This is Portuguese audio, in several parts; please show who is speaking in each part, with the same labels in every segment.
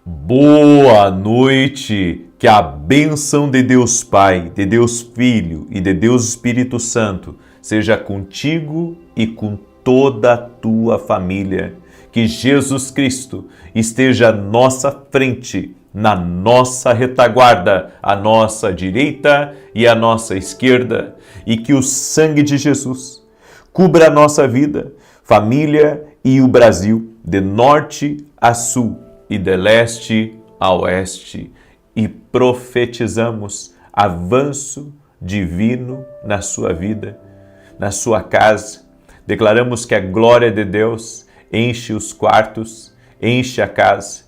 Speaker 1: Boa noite! Que a bênção de Deus Pai, de Deus Filho e de Deus Espírito Santo seja contigo e com toda a tua família. Que Jesus Cristo esteja à nossa frente, na nossa retaguarda, à nossa direita e à nossa esquerda, e que o sangue de Jesus cubra a nossa vida, família e o Brasil, de norte a sul e de leste a oeste, e profetizamos avanço divino na sua vida, na sua casa. Declaramos que a glória de Deus enche os quartos, enche a casa.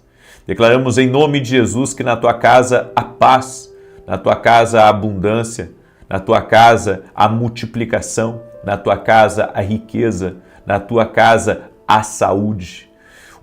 Speaker 1: Declaramos em nome de Jesus que na tua casa há paz, na tua casa há abundância, na tua casa há multiplicação, na tua casa há riqueza, na tua casa há saúde.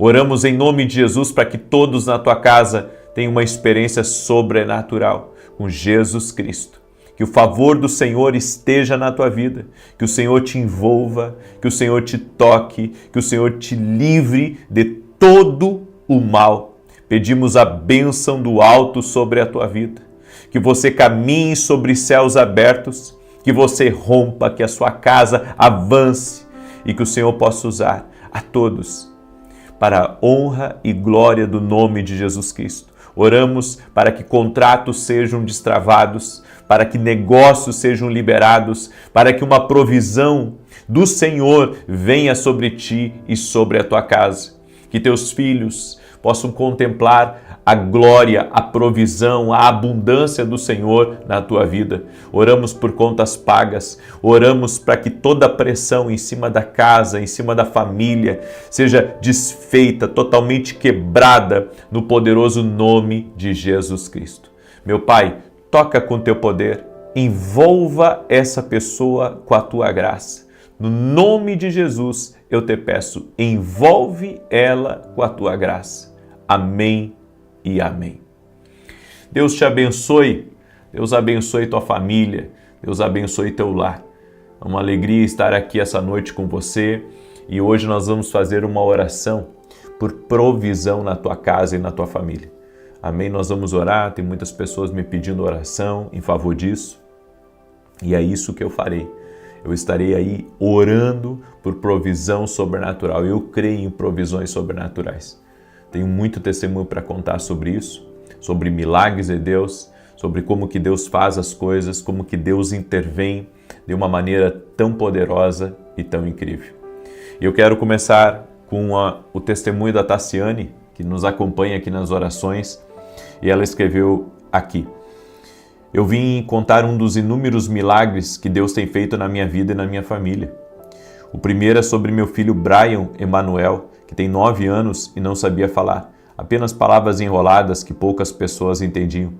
Speaker 1: Oramos em nome de Jesus para que todos na tua casa tenham uma experiência sobrenatural com Jesus Cristo. Que o favor do Senhor esteja na tua vida, que o Senhor te envolva, que o Senhor te toque, que o Senhor te livre de todo o mal. Pedimos a bênção do alto sobre a tua vida, que você caminhe sobre céus abertos, que você rompa, que a sua casa avance e que o Senhor possa usar a todos para a honra e glória do nome de Jesus Cristo. Oramos para que contratos sejam destravados, para que negócios sejam liberados, para que uma provisão do Senhor venha sobre ti e sobre a tua casa. Que teus filhos possam contemplar a glória, a provisão, a abundância do Senhor na tua vida. Oramos por contas pagas, oramos para que toda a pressão em cima da casa, em cima da família, seja desfeita, totalmente quebrada no poderoso nome de Jesus Cristo. Meu Pai, toca com teu poder, envolva essa pessoa com a tua graça. No nome de Jesus, eu te peço, envolve ela com a tua graça. Amém e amém. Deus te abençoe, Deus abençoe tua família, Deus abençoe teu lar. É uma alegria estar aqui essa noite com você e hoje nós vamos fazer uma oração por provisão na tua casa e na tua família. Amém? Nós vamos orar, tem muitas pessoas me pedindo oração em favor disso e é isso que eu farei. Eu estarei aí orando por provisão sobrenatural. Eu creio em provisões sobrenaturais. Tenho muito testemunho para contar sobre isso, sobre milagres de Deus, sobre como que Deus faz as coisas, como que Deus intervém de uma maneira tão poderosa e tão incrível. E eu quero começar com o testemunho da Tassiane, que nos acompanha aqui nas orações, e ela escreveu aqui: eu vim contar um dos inúmeros milagres que Deus tem feito na minha vida e na minha família. O primeiro é sobre meu filho Brian Emanuel, que tem 9 anos e não sabia falar, apenas palavras enroladas que poucas pessoas entendiam.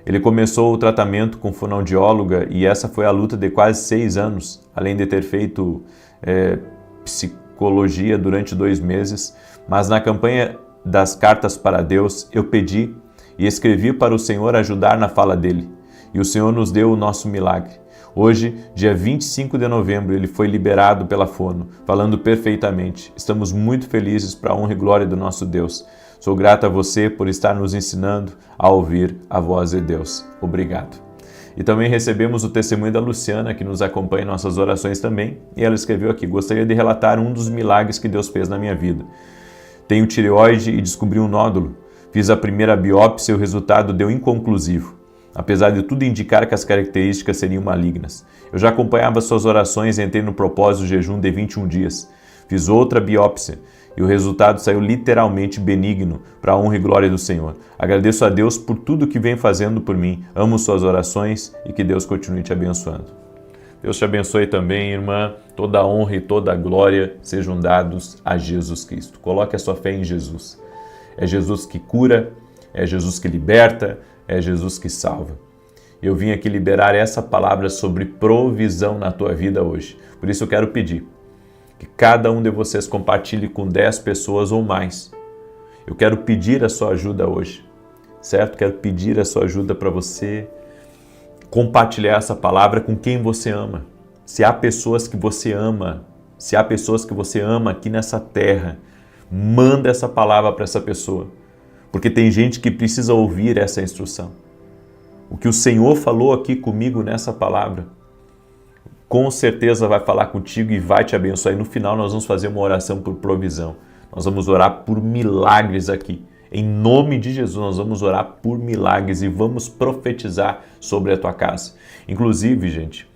Speaker 1: Ele começou o tratamento com fonoaudióloga e essa foi a luta de quase 6 anos, além de ter feito psicologia durante 2 meses, mas na campanha das cartas para Deus eu pedi e escrevi para o Senhor ajudar na fala dele. E o Senhor nos deu o nosso milagre. Hoje, dia 25 de novembro, ele foi liberado pela fono, falando perfeitamente. Estamos muito felizes para a honra e glória do nosso Deus. Sou grato a você por estar nos ensinando a ouvir a voz de Deus. Obrigado. E também recebemos o testemunho da Luciana, que nos acompanha em nossas orações também. E ela escreveu aqui: gostaria de relatar um dos milagres que Deus fez na minha vida. Tenho tireoide e descobri um nódulo. Fiz a primeira biópsia e o resultado deu inconclusivo, apesar de tudo indicar que as características seriam malignas. Eu já acompanhava suas orações e entrei no propósito de jejum de 21 dias. Fiz outra biópsia e o resultado saiu literalmente benigno para a honra e glória do Senhor. Agradeço a Deus por tudo que vem fazendo por mim. Amo suas orações e que Deus continue te abençoando. Deus te abençoe também, irmã. Toda a honra e toda a glória sejam dados a Jesus Cristo. Coloque a sua fé em Jesus. É Jesus que cura, é Jesus que liberta, é Jesus que salva. Eu vim aqui liberar essa palavra sobre provisão na tua vida hoje. Por isso eu quero pedir que cada um de vocês compartilhe com 10 pessoas ou mais. Eu quero pedir a sua ajuda hoje, certo? Quero pedir a sua ajuda para você compartilhar essa palavra com quem você ama. Se há pessoas que você ama, aqui nessa terra, manda essa palavra para essa pessoa. porque tem gente que precisa ouvir essa instrução. O que o Senhor falou aqui comigo nessa palavra, com certeza vai falar contigo e vai te abençoar. E no final nós vamos fazer uma oração por provisão. Nós vamos orar por milagres aqui. Em nome de Jesus, nós vamos orar por milagres e vamos profetizar sobre a tua casa. Inclusive, gente,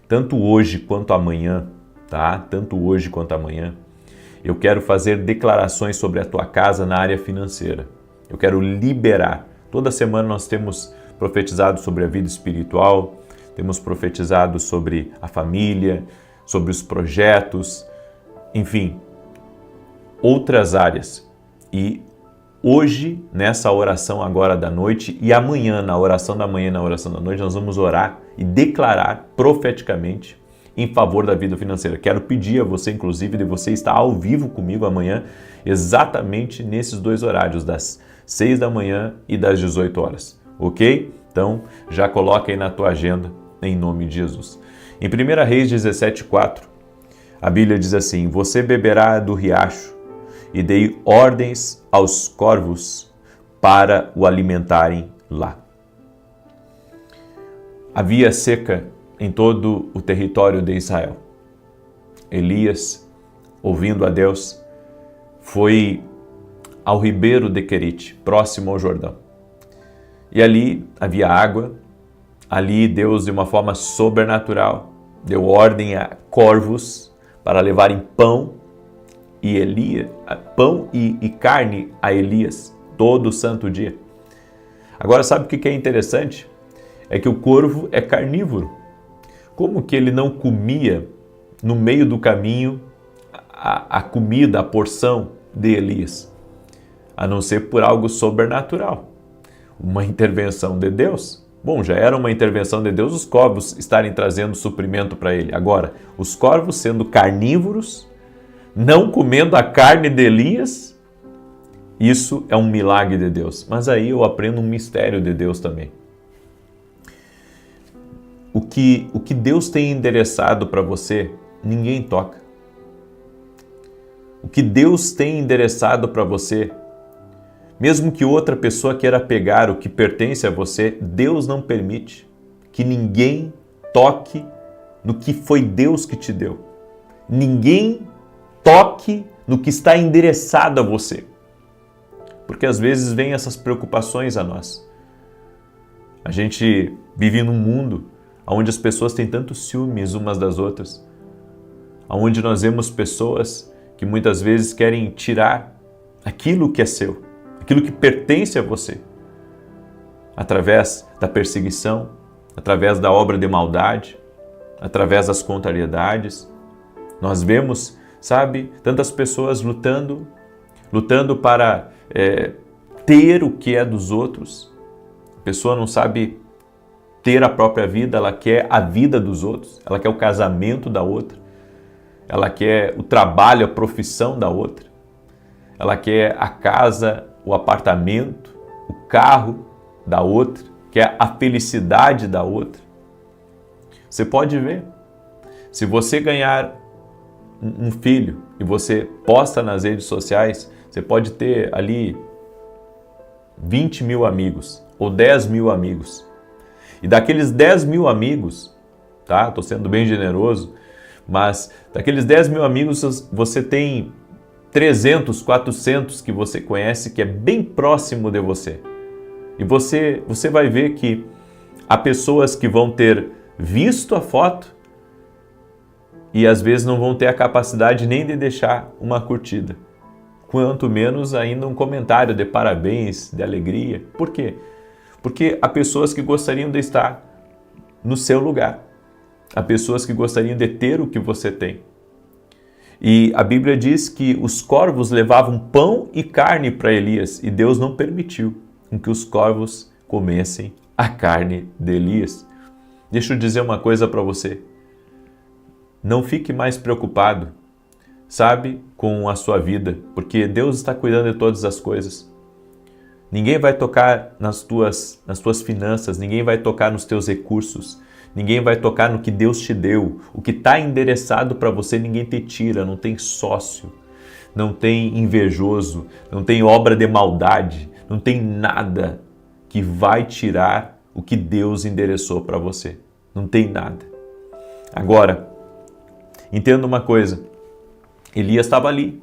Speaker 1: tanto hoje quanto amanhã, tá? Tanto hoje quanto amanhã, eu quero fazer declarações sobre a tua casa na área financeira. Eu quero liberar. Toda semana nós temos profetizado sobre a vida espiritual, temos profetizado sobre a família, sobre os projetos, enfim, outras áreas. E hoje, nessa oração agora da noite e amanhã, na oração da manhã e na oração da noite, nós vamos orar e declarar profeticamente em favor da vida financeira. Quero pedir a você, inclusive, de você estar ao vivo comigo amanhã, exatamente nesses dois horários, das 6 da manhã e das 18 horas, ok? Então, já coloca aí na tua agenda, em nome de Jesus. Em 1 Reis 17:4, a Bíblia diz assim: você beberá do riacho e dei ordens aos corvos para o alimentarem lá. Havia seca em todo o território de Israel. Elias, ouvindo a Deus, foi ao ribeiro de Querite, próximo ao Jordão. E ali havia água, ali Deus, de uma forma sobrenatural, deu ordem a corvos para levarem pão e carne a Elias todo santo dia. Agora, sabe o que é interessante? É que o corvo é carnívoro. Como que ele não comia no meio do caminho a comida, a porção de Elias? A não ser por algo sobrenatural, uma intervenção de Deus. Bom, já era uma intervenção de Deus os corvos estarem trazendo suprimento para ele. Agora, os corvos sendo carnívoros, não comendo a carne de Elias, isso é um milagre de Deus. Mas aí eu aprendo um mistério de Deus também. O que Deus tem endereçado para você, ninguém toca. O que Deus tem endereçado para você, mesmo que outra pessoa queira pegar o que pertence a você, Deus não permite que ninguém toque no que foi Deus que te deu. Ninguém toque no que está endereçado a você. Porque às vezes vem essas preocupações a nós. A gente vive num mundo onde as pessoas têm tantos ciúmes umas das outras, onde nós vemos pessoas que muitas vezes querem tirar aquilo que é seu, aquilo que pertence a você, através da perseguição, através da obra de maldade, através das contrariedades. Nós vemos, sabe, tantas pessoas lutando para ter o que é dos outros. A pessoa não sabe ter a própria vida, ela quer a vida dos outros, ela quer o casamento da outra, ela quer o trabalho, a profissão da outra, ela quer a casa, o apartamento, o carro da outra, quer a felicidade da outra. Você pode ver, se você ganhar um filho e você posta nas redes sociais, você pode ter ali 20 mil amigos ou 10 mil amigos. E daqueles 10 mil amigos, tá? Estou sendo bem generoso, mas daqueles 10 mil amigos você tem 300, 400 que você conhece, que é bem próximo de você. E você vai ver que há pessoas que vão ter visto a foto e às vezes não vão ter a capacidade nem de deixar uma curtida, quanto menos ainda um comentário de parabéns, de alegria. Por quê? Porque há pessoas que gostariam de estar no seu lugar. Há pessoas que gostariam de ter o que você tem. E a Bíblia diz que os corvos levavam pão e carne para Elias e Deus não permitiu que os corvos comessem a carne de Elias. Deixa eu dizer uma coisa para você. Não fique mais preocupado, sabe, com a sua vida, porque Deus está cuidando de todas as coisas. Ninguém vai tocar nas tuas finanças, ninguém vai tocar nos teus recursos, ninguém vai tocar no que Deus te deu. O que está endereçado para você, ninguém te tira, não tem sócio, não tem invejoso, não tem obra de maldade, Não tem nada que vai tirar o que Deus endereçou para você. Não tem nada. Agora, entenda uma coisa. Elias estava ali,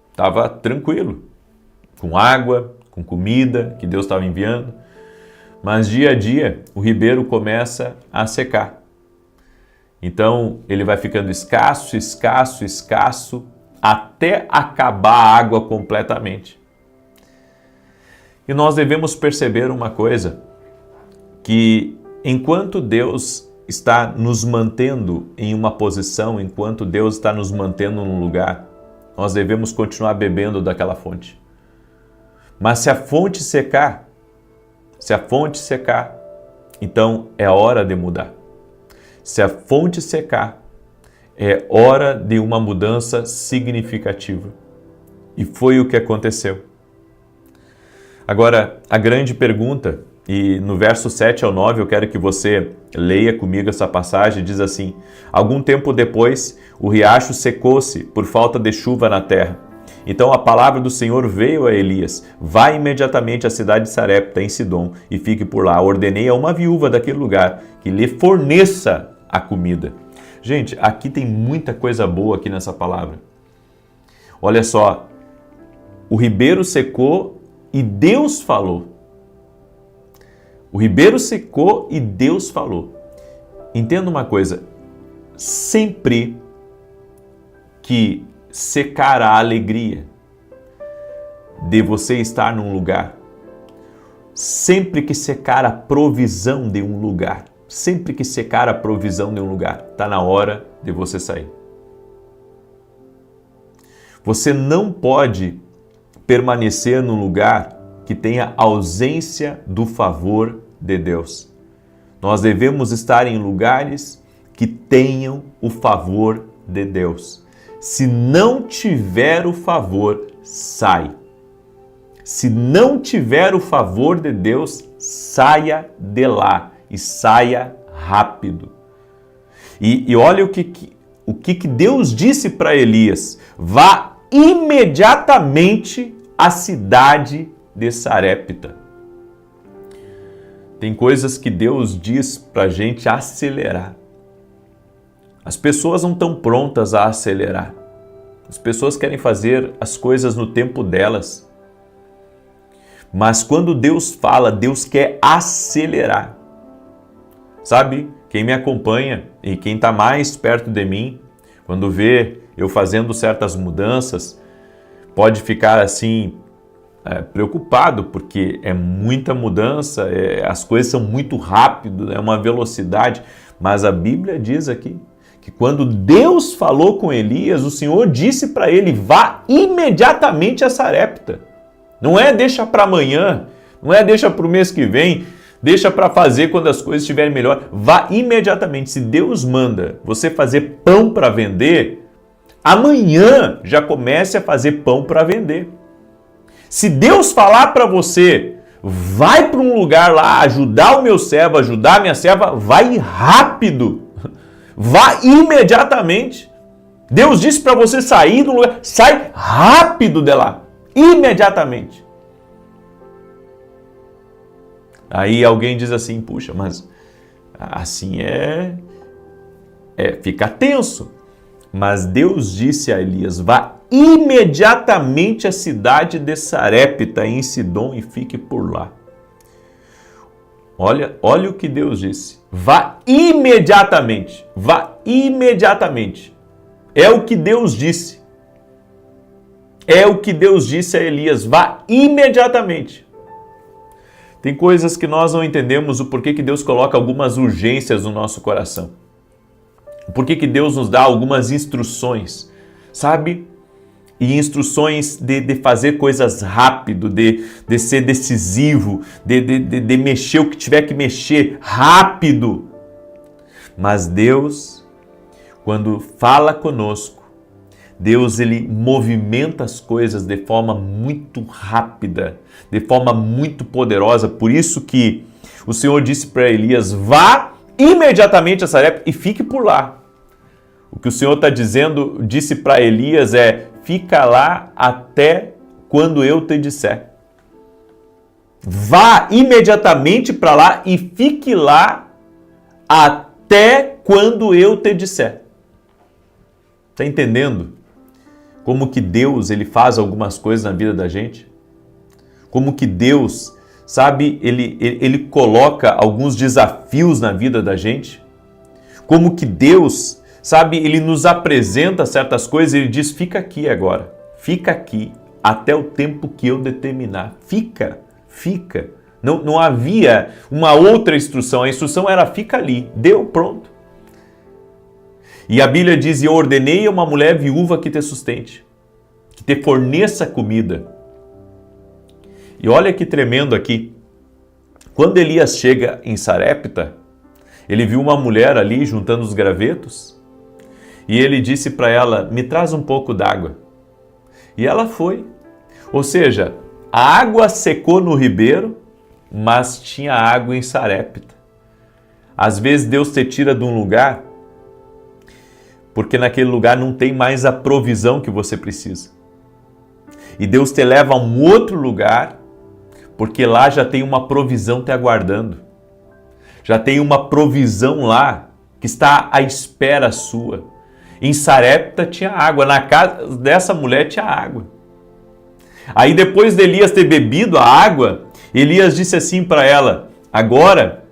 Speaker 1: estava tranquilo, com água, com comida que Deus estava enviando, mas dia a dia o ribeiro começa a secar. Então ele vai ficando escasso, escasso, escasso, até acabar a água completamente. E nós devemos perceber uma coisa, que enquanto Deus está nos mantendo em uma posição, enquanto Deus está nos mantendo num lugar, nós devemos continuar bebendo daquela fonte. Mas se a fonte secar, então é hora de mudar. Se a fonte secar, é hora de uma mudança significativa. E foi o que aconteceu. Agora, a grande pergunta, e no verso 7 ao 9 eu quero que você leia comigo essa passagem, diz assim: algum tempo depois, o riacho secou-se por falta de chuva na terra. Então a palavra do Senhor veio a Elias: vá imediatamente à cidade de Sarepta, em Sidom, e fique por lá. Ordenei a uma viúva daquele lugar que lhe forneça a comida. Gente, aqui tem muita coisa boa aqui nessa palavra. Olha só, o ribeiro secou e Deus falou. O ribeiro secou e Deus falou. Entenda uma coisa, sempre que secar a alegria de você estar num lugar, sempre que secar a provisão de um lugar, sempre que secar a provisão de um lugar, está na hora de você sair. Você não pode permanecer num lugar que tenha ausência do favor de Deus. Nós devemos estar em lugares que tenham o favor de Deus. Se não tiver o favor, sai. Se não tiver o favor de Deus, saia de lá e saia rápido. E olha o que Deus disse para Elias: vá imediatamente à cidade de Sarepta. Tem coisas que Deus diz para a gente acelerar. As pessoas não estão prontas a acelerar. As pessoas querem fazer as coisas no tempo delas. Mas quando Deus fala, Deus quer acelerar. Sabe, quem me acompanha e quem está mais perto de mim, quando vê eu fazendo certas mudanças, pode ficar assim, preocupado, porque é muita mudança, as coisas são muito rápidas, é uma velocidade. Mas a Bíblia diz aqui que quando Deus falou com Elias, o Senhor disse para ele: vá imediatamente a Sarepta. Não é deixa para amanhã, não é deixa para o mês que vem, deixa para fazer quando as coisas estiverem melhor. Vá imediatamente. Se Deus manda você fazer pão para vender, amanhã já comece a fazer pão para vender. Se Deus falar para você: vai para um lugar lá, ajudar o meu servo, ajudar a minha serva, vai rápido. Vá imediatamente. Deus disse para você sair do lugar, sai rápido de lá, imediatamente. Aí alguém diz assim: puxa, mas assim fica tenso. Mas Deus disse a Elias: vá imediatamente à cidade de Sarepta, em Sidom, e fique por lá. Olha o que Deus disse. Vá imediatamente. Vá imediatamente. É o que Deus disse. É o que Deus disse a Elias. Vá imediatamente. Tem coisas que nós não entendemos o porquê que Deus coloca algumas urgências no nosso coração. Por que Deus nos dá algumas instruções, sabe? E instruções de fazer coisas rápido, de ser decisivo, de mexer o que tiver que mexer rápido. Mas Deus, quando fala conosco, Deus ele movimenta as coisas de forma muito rápida, de forma muito poderosa. Por isso que o Senhor disse para Elias: vá imediatamente a Sarepta e fique por lá. O que o Senhor disse para Elias é: fica lá até quando eu te disser. Vá imediatamente para lá e fique lá até quando eu te disser. Está entendendo como que Deus ele faz algumas coisas na vida da gente? Como que Deus, sabe, ele coloca alguns desafios na vida da gente? Como que Deus, sabe, ele nos apresenta certas coisas e ele diz, fica aqui agora, fica aqui até o tempo que eu determinar. Fica. Não havia uma outra instrução, a instrução era fica ali, deu, pronto. E a Bíblia diz, eu ordenei a uma mulher viúva que te sustente, que te forneça comida. E olha que tremendo aqui, quando Elias chega em Sarepta, ele viu uma mulher ali juntando os gravetos, e ele disse para ela, me traz um pouco d'água. E ela foi, ou seja, a água secou no ribeiro, mas tinha água em Sarepta. Às vezes Deus te tira de um lugar, porque naquele lugar não tem mais a provisão que você precisa. E Deus te leva a um outro lugar, porque lá já tem uma provisão te aguardando. Já tem uma provisão lá, que está à espera sua. Em Sarepta tinha água, na casa dessa mulher tinha água. Aí depois de Elias ter bebido a água, Elias disse assim para ela, agora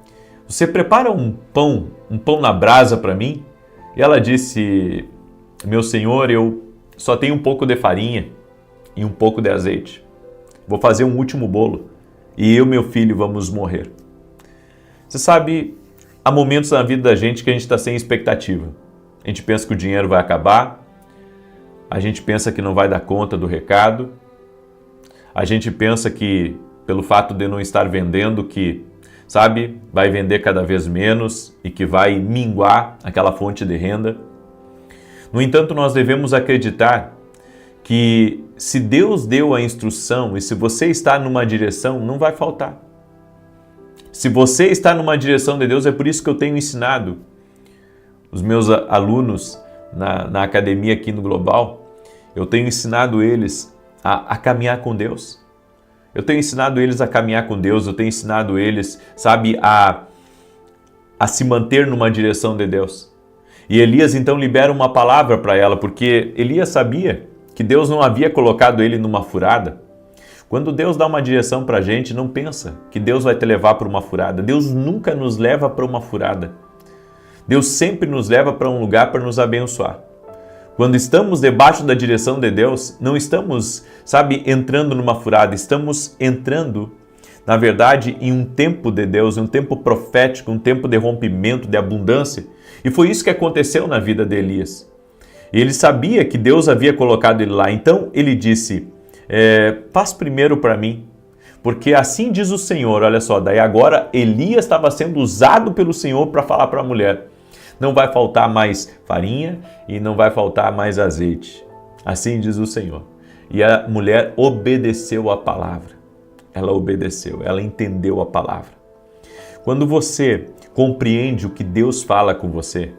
Speaker 1: você prepara um pão na brasa para mim? E ela disse, meu senhor, eu só tenho um pouco de farinha e um pouco de azeite. Vou fazer um último bolo e eu e meu filho vamos morrer. Você sabe, há momentos na vida da gente que a gente está sem expectativa. A gente pensa que o dinheiro vai acabar, a gente pensa que não vai dar conta do recado, a gente pensa que, pelo fato de não estar vendendo, que, sabe, vai vender cada vez menos e que vai minguar aquela fonte de renda. No entanto, nós devemos acreditar que se Deus deu a instrução e se você está numa direção, não vai faltar. Se você está numa direção de Deus, é por isso que eu tenho ensinado os meus alunos na academia aqui no Global, eu tenho ensinado eles a caminhar com Deus. Eu tenho ensinado eles a caminhar com Deus, eu tenho ensinado eles, sabe, a se manter numa direção de Deus. E Elias então libera uma palavra para ela, porque Elias sabia que Deus não havia colocado ele numa furada. Quando Deus dá uma direção para a gente, não pensa que Deus vai te levar para uma furada. Deus nunca nos leva para uma furada. Deus sempre nos leva para um lugar para nos abençoar. Quando estamos debaixo da direção de Deus, não estamos, sabe, entrando numa furada, estamos entrando, na verdade, em um tempo de Deus, um tempo profético, um tempo de rompimento, de abundância. E foi isso que aconteceu na vida de Elias. E ele sabia que Deus havia colocado ele lá, então ele disse, faz primeiro para mim, porque assim diz o Senhor, olha só, daí agora Elias estava sendo usado pelo Senhor para falar para a mulher, não vai faltar mais farinha e não vai faltar mais azeite. Assim diz o Senhor. E a mulher obedeceu a palavra. Ela obedeceu, ela entendeu a palavra. Quando você compreende o que Deus fala com você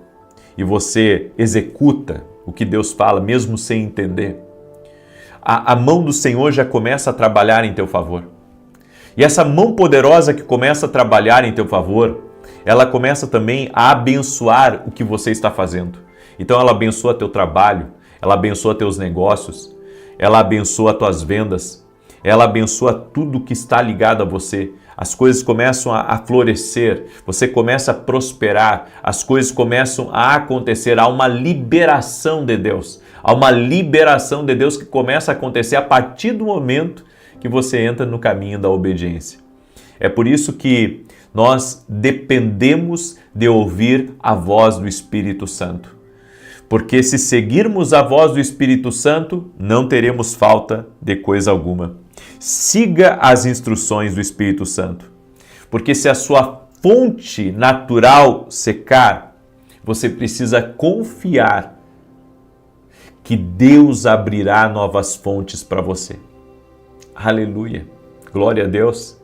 Speaker 1: e você executa o que Deus fala, mesmo sem entender, a mão do Senhor já começa a trabalhar em teu favor. E essa mão poderosa que começa a trabalhar em teu favor, ela começa também a abençoar o que você está fazendo. Então ela abençoa teu trabalho, ela abençoa teus negócios, ela abençoa tuas vendas, ela abençoa tudo que está ligado a você. As coisas começam a florescer, você começa a prosperar, as coisas começam a acontecer, há uma liberação de Deus. Há uma liberação de Deus que começa a acontecer a partir do momento que você entra no caminho da obediência. É por isso que nós dependemos de ouvir a voz do Espírito Santo. Porque se seguirmos a voz do Espírito Santo, não teremos falta de coisa alguma. Siga as instruções do Espírito Santo. Porque se a sua fonte natural secar, você precisa confiar que Deus abrirá novas fontes para você. Aleluia! Glória a Deus!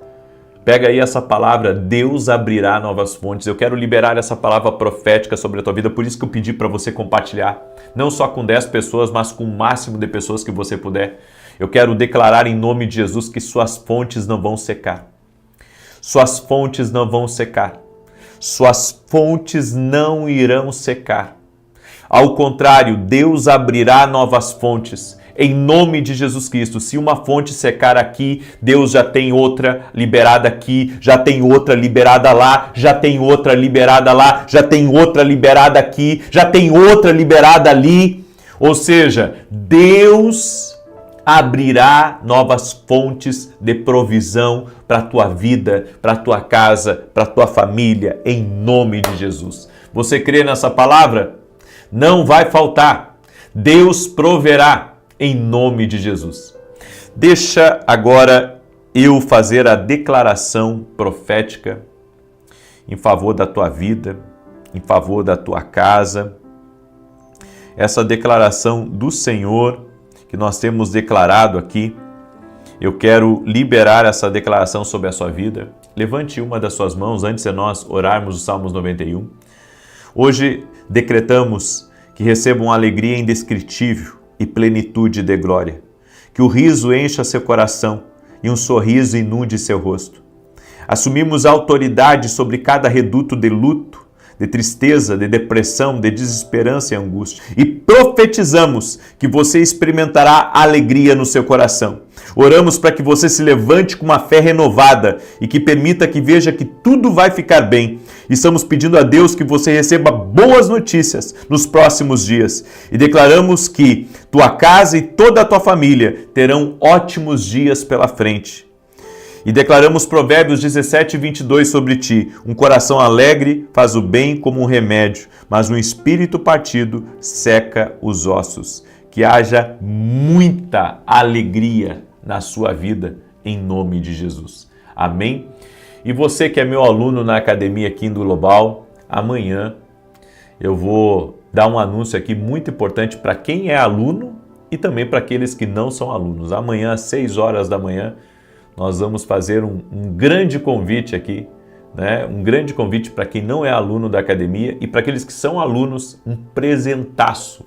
Speaker 1: Pega aí essa palavra, Deus abrirá novas fontes. Eu quero liberar essa palavra profética sobre a tua vida, por isso que eu pedi para você compartilhar, não só com 10 pessoas, mas com o máximo de pessoas que você puder. Eu quero declarar em nome de Jesus que suas fontes não vão secar. suas fontes não vão secar. Suas fontes não irão secar. Ao contrário, Deus abrirá novas fontes. Em nome de Jesus Cristo, se uma fonte secar aqui, Deus já tem outra liberada aqui, já tem outra liberada lá, já tem outra liberada lá, já tem outra liberada aqui, já tem outra liberada ali. Ou seja, Deus abrirá novas fontes de provisão para a tua vida, para a tua casa, para a tua família, em nome de Jesus. Você crê nessa palavra? Não vai faltar. Deus proverá em nome de Jesus. Deixa agora eu fazer a declaração profética em favor da tua vida, em favor da tua casa. Essa declaração do Senhor que nós temos declarado aqui, eu quero liberar essa declaração sobre a sua vida. Levante uma das suas mãos antes de nós orarmos o Salmos 91. Hoje decretamos que recebam alegria indescritível e plenitude de glória, que o riso encha seu coração e um sorriso inunde seu rosto. Assumimos a autoridade sobre cada reduto de luto, de tristeza, de depressão, de desesperança e angústia. E profetizamos que você experimentará alegria no seu coração. Oramos para que você se levante com uma fé renovada e que permita que veja que tudo vai ficar bem. Estamos pedindo a Deus que você receba boas notícias nos próximos dias. E declaramos que tua casa e toda a tua família terão ótimos dias pela frente. E declaramos Provérbios 17, 22 sobre ti. Um coração alegre faz o bem como um remédio, mas um espírito partido seca os ossos. Que haja muita alegria na sua vida, em nome de Jesus. Amém? E você que é meu aluno na Academia Kingdom Global, amanhã eu vou dar um anúncio aqui muito importante para quem é aluno e também para aqueles que não são alunos. Amanhã, às 6 horas da manhã, nós vamos fazer um grande convite aqui, né? Um grande convite para quem não é aluno da academia e para aqueles que são alunos, um presentaço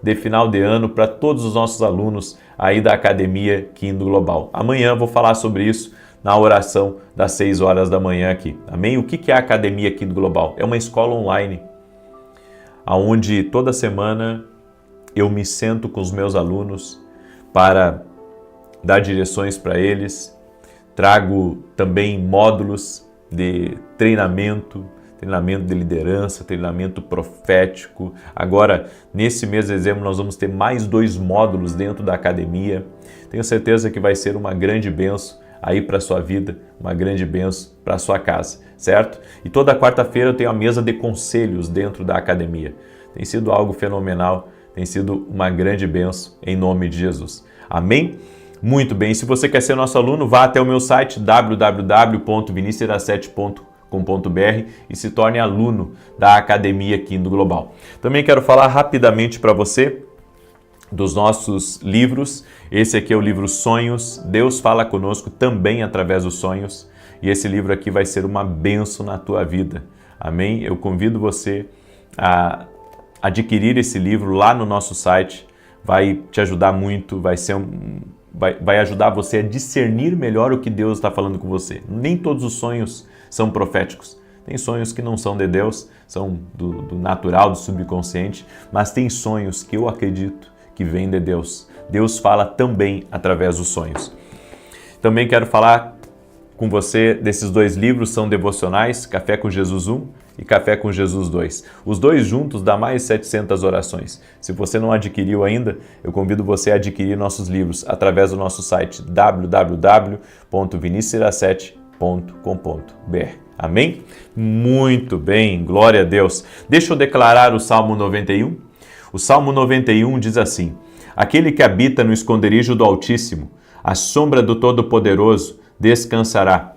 Speaker 1: de final de ano para todos os nossos alunos aí da Academia Kingdom Global. Amanhã eu vou falar sobre isso na oração das 6 horas da manhã aqui. Amém? O que é a Academia Kingdom Global? É uma escola online, onde toda semana eu me sento com os meus alunos para dar direções para eles. Trago também módulos de treinamento de liderança, treinamento profético. Agora, nesse mês de dezembro, nós vamos ter mais 2 módulos dentro da academia. Tenho certeza que vai ser uma grande bênção aí para a sua vida, uma grande bênção para a sua casa, certo? E toda quarta-feira eu tenho a mesa de conselhos dentro da academia. Tem sido algo fenomenal, tem sido uma grande bênção em nome de Jesus. Amém? Muito bem, se você quer ser nosso aluno, vá até o meu site www.vinicius17.com.br e se torne aluno da Academia Kingdom Global. Também quero falar rapidamente para você dos nossos livros. Esse aqui é o livro Sonhos, Deus fala conosco também através dos sonhos, e esse livro aqui vai ser uma bênção na tua vida. Amém? Eu convido você a adquirir esse livro lá no nosso site, vai te ajudar muito, vai ajudar você a discernir melhor o que Deus está falando com você. Nem todos os sonhos são proféticos. Tem sonhos que não são de Deus, são do natural, do subconsciente, mas tem sonhos que eu acredito que vêm de Deus. Deus fala também através dos sonhos. Também quero falar com você desses 2 livros, são devocionais, Café com Jesus 1 e Café com Jesus 2. Os 2 juntos dá mais de 700 orações. Se você não adquiriu ainda, eu convido você a adquirir nossos livros através do nosso site www.vinicius17.com.br. Amém? Muito bem, glória a Deus. Deixa eu declarar o Salmo 91. O Salmo 91 diz assim: aquele que habita no esconderijo do Altíssimo, à sombra do Todo-Poderoso, descansará.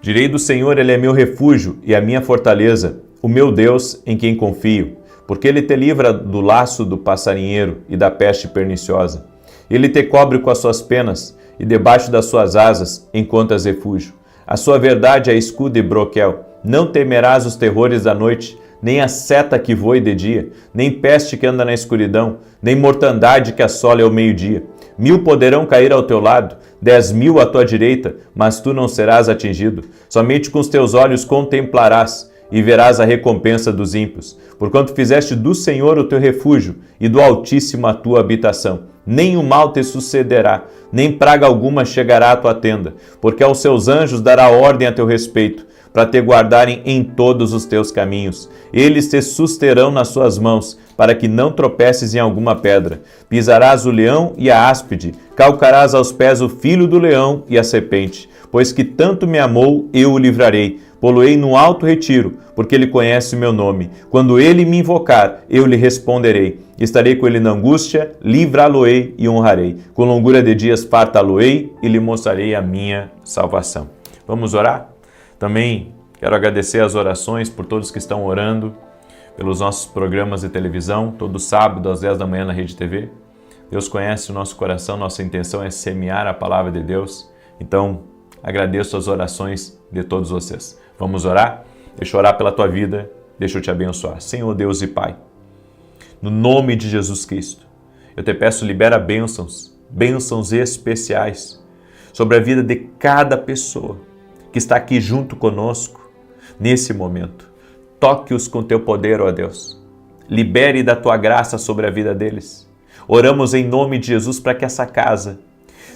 Speaker 1: Direi do Senhor, Ele é meu refúgio e a minha fortaleza, o meu Deus em quem confio, porque Ele te livra do laço do passarinheiro e da peste perniciosa. Ele te cobre com as suas penas e debaixo das suas asas encontras refúgio. A sua verdade é escudo e broquel. Não temerás os terrores da noite, nem a seta que voe de dia, nem peste que anda na escuridão, nem mortandade que assola ao meio-dia. 1000 poderão cair ao teu lado, 10.000 à tua direita, mas tu não serás atingido. Somente com os teus olhos contemplarás e verás a recompensa dos ímpios, porquanto fizeste do Senhor o teu refúgio e do Altíssimo a tua habitação. Nem o mal te sucederá, nem praga alguma chegará à tua tenda, porque aos seus anjos dará ordem a teu respeito, para te guardarem em todos os teus caminhos. Eles te susterão nas suas mãos, para que não tropeces em alguma pedra. Pisarás o leão e a áspide, calcarás aos pés o filho do leão e a serpente. Pois que tanto me amou, eu o livrarei. Poloei no alto retiro, porque ele conhece o meu nome. Quando ele me invocar, eu lhe responderei. Estarei com ele na angústia, livrá-lo-ei e honrarei. Com longura de dias fartá-lo-ei e lhe mostrarei a minha salvação. Vamos orar? Também quero agradecer as orações por todos que estão orando, pelos nossos programas de televisão, todo sábado às 10 da manhã na Rede TV. Deus conhece o nosso coração, nossa intenção é semear a palavra de Deus. Então, agradeço as orações de todos vocês. Vamos orar? Deixa eu orar pela tua vida, deixa eu te abençoar. Senhor Deus e Pai, no nome de Jesus Cristo, eu te peço, libera bênçãos especiais sobre a vida de cada pessoa que está aqui junto conosco nesse momento. Toque-os com teu poder, ó Deus. Libere da tua graça sobre a vida deles. Oramos em nome de Jesus para que essa casa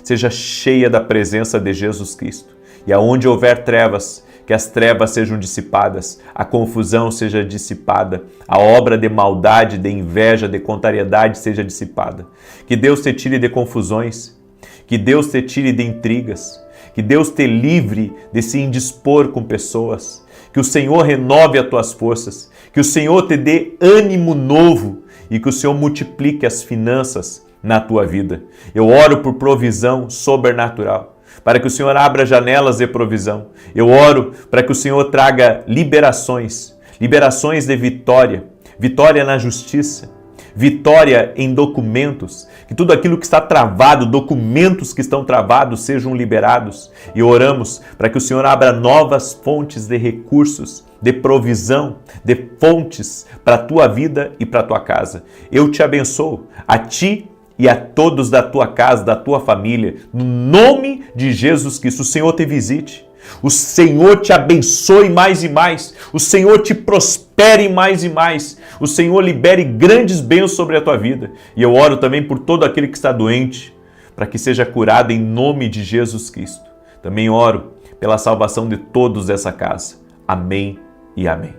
Speaker 1: seja cheia da presença de Jesus Cristo. E aonde houver trevas, que as trevas sejam dissipadas, a confusão seja dissipada, a obra de maldade, de inveja, de contrariedade seja dissipada. Que Deus te tire de confusões, que Deus te tire de intrigas, que Deus te livre de se indispor com pessoas, que o Senhor renove as tuas forças, que o Senhor te dê ânimo novo e que o Senhor multiplique as finanças na tua vida. Eu oro por provisão sobrenatural, para que o Senhor abra janelas de provisão. Eu oro para que o Senhor traga liberações de vitória, vitória na justiça, vitória em documentos, que tudo aquilo que está travado, documentos que estão travados sejam liberados. E oramos para que o Senhor abra novas fontes de recursos, de provisão, de fontes para a tua vida e para a tua casa. Eu te abençoo, a ti e a todos da tua casa, da tua família, no nome de Jesus Cristo. O Senhor te visite, o Senhor te abençoe mais e mais, o Senhor te prospere mais e mais, o Senhor libere grandes bênçãos sobre a tua vida. E eu oro também por todo aquele que está doente, para que seja curado em nome de Jesus Cristo. Também oro pela salvação de todos dessa casa. Amém e amém.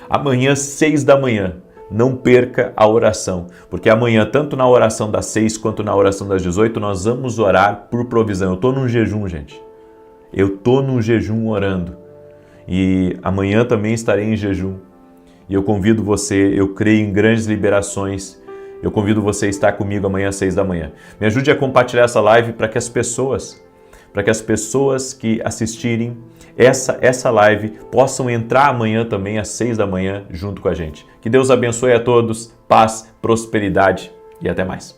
Speaker 1: Amanhã, 6 da manhã, não perca a oração, porque amanhã, tanto na oração das 6 quanto na oração das 18, nós vamos orar por provisão. Eu estou num jejum, gente. Eu estou num jejum orando. E amanhã também estarei em jejum. E eu convido você, eu creio em grandes liberações. Eu convido você a estar comigo amanhã às 6 da manhã. Me ajude a compartilhar essa live para que as pessoas que assistirem essa live possam entrar amanhã também às 6 da manhã junto com a gente. Que Deus abençoe a todos, paz, prosperidade e até mais.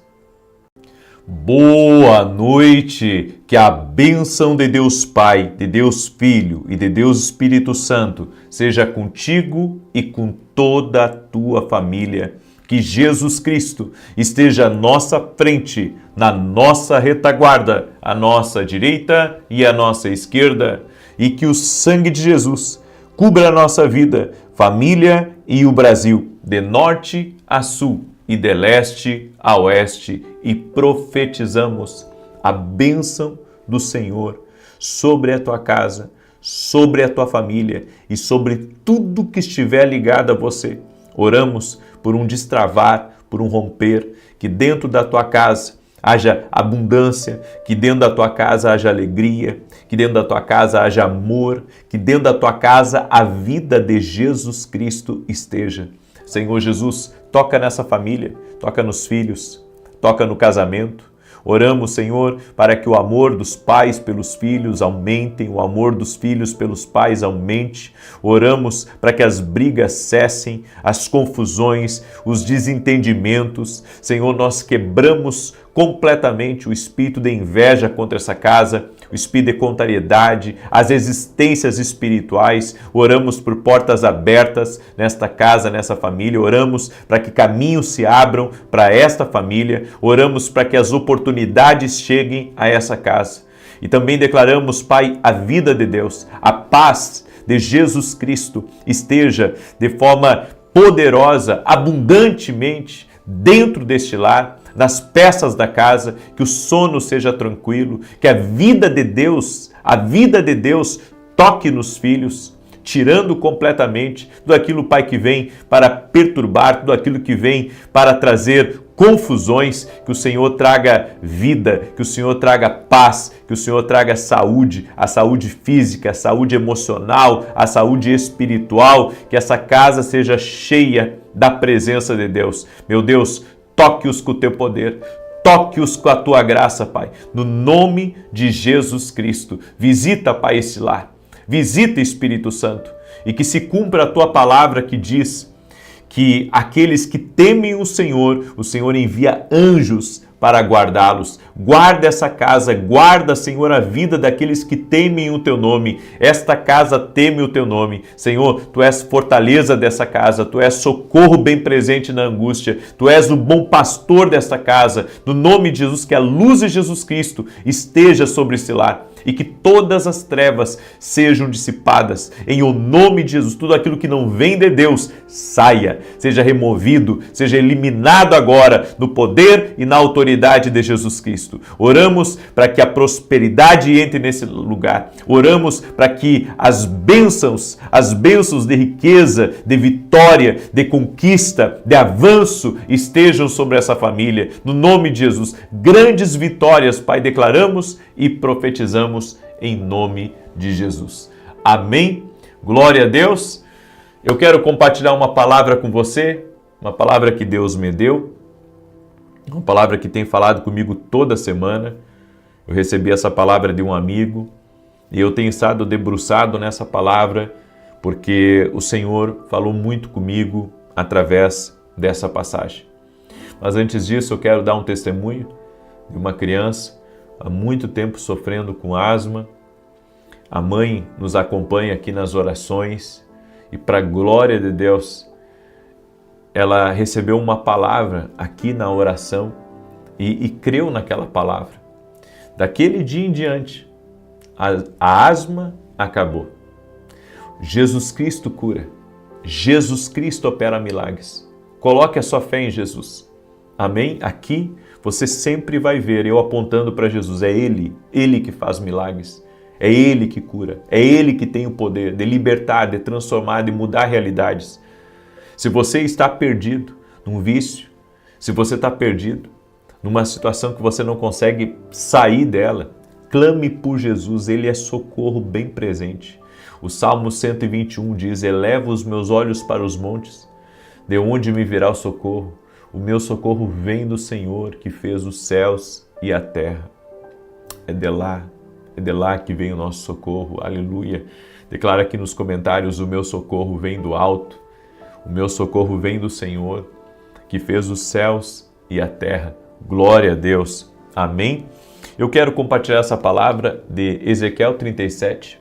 Speaker 1: Boa noite! Que a bênção de Deus Pai, de Deus Filho e de Deus Espírito Santo seja contigo e com toda a tua família. Que Jesus Cristo esteja à nossa frente, na nossa retaguarda, à nossa direita e à nossa esquerda, e que o sangue de Jesus cubra a nossa vida, família e o Brasil, de norte a sul e de leste a oeste, e profetizamos a bênção do Senhor sobre a tua casa, sobre a tua família e sobre tudo que estiver ligado a você. Oramos por um destravar, por um romper, que dentro da tua casa haja abundância, que dentro da tua casa haja alegria, que dentro da tua casa haja amor, que dentro da tua casa a vida de Jesus Cristo esteja. Senhor Jesus, toca nessa família, toca nos filhos, toca no casamento. Oramos, Senhor, para que o amor dos pais pelos filhos aumentem, o amor dos filhos pelos pais aumente. Oramos para que as brigas cessem, as confusões, os desentendimentos. Senhor, nós quebramos completamente o espírito de inveja contra essa casa, o espírito de contrariedade, as resistências espirituais. Oramos por portas abertas nesta casa, nessa família. Oramos para que caminhos se abram para esta família. Oramos para que as oportunidades cheguem a essa casa. E também declaramos, Pai, a vida de Deus, a paz de Jesus Cristo esteja de forma poderosa, abundantemente dentro deste lar, nas peças da casa, que o sono seja tranquilo, que a vida de Deus toque nos filhos, tirando completamente tudo aquilo, Pai, que vem para perturbar, tudo aquilo que vem para trazer confusões, que o Senhor traga vida, que o Senhor traga paz, que o Senhor traga saúde, a saúde física, a saúde emocional, a saúde espiritual, que essa casa seja cheia da presença de Deus. Meu Deus, toque-os com o teu poder, toque-os com a tua graça, Pai, no nome de Jesus Cristo. Visita, Pai, esse lar, visita, Espírito Santo, e que se cumpra a tua palavra que diz que aqueles que temem o Senhor envia anjos para guardá-los. Guarda essa casa, guarda, Senhor, a vida daqueles que temem o teu nome. Esta casa teme o teu nome. Senhor, tu és fortaleza dessa casa, tu és socorro bem presente na angústia, tu és o bom pastor desta casa. No nome de Jesus, que a luz de Jesus Cristo esteja sobre esse lar e que todas as trevas sejam dissipadas. Em o nome de Jesus, tudo aquilo que não vem de Deus, saia, seja removido, seja eliminado agora no poder e na autoridade de Jesus Cristo. Oramos para que a prosperidade entre nesse lugar. Oramos para que as bênçãos de riqueza, de vitória, de conquista, de avanço estejam sobre essa família. No nome de Jesus, grandes vitórias, Pai, declaramos e profetizamos em nome de Jesus. Amém? Glória a Deus. Eu quero compartilhar uma palavra com você, uma palavra que Deus me deu, uma palavra que tem falado comigo toda semana. Eu recebi essa palavra de um amigo e eu tenho estado debruçado nessa palavra porque o Senhor falou muito comigo através dessa passagem. Mas antes disso, eu quero dar um testemunho de uma criança há muito tempo sofrendo com asma. A mãe nos acompanha aqui nas orações e, para a glória de Deus, ela recebeu uma palavra aqui na oração e creu naquela palavra. Daquele dia em diante, a asma acabou. Jesus Cristo cura. Jesus Cristo opera milagres. Coloque a sua fé em Jesus. Amém? Aqui você sempre vai ver eu apontando para Jesus. É Ele que faz milagres. É Ele que cura. É Ele que tem o poder de libertar, de transformar, de mudar realidades. Se você está perdido num vício, se você está perdido numa situação que você não consegue sair dela, clame por Jesus. Ele é socorro bem presente. O Salmo 121 diz: eleva os meus olhos para os montes, de onde me virá o socorro? O meu socorro vem do Senhor, que fez os céus e a terra. É de lá que vem o nosso socorro. Aleluia. Declara aqui nos comentários: o meu socorro vem do alto. O meu socorro vem do Senhor, que fez os céus e a terra. Glória a Deus. Amém? Eu quero compartilhar essa palavra de Ezequiel 37,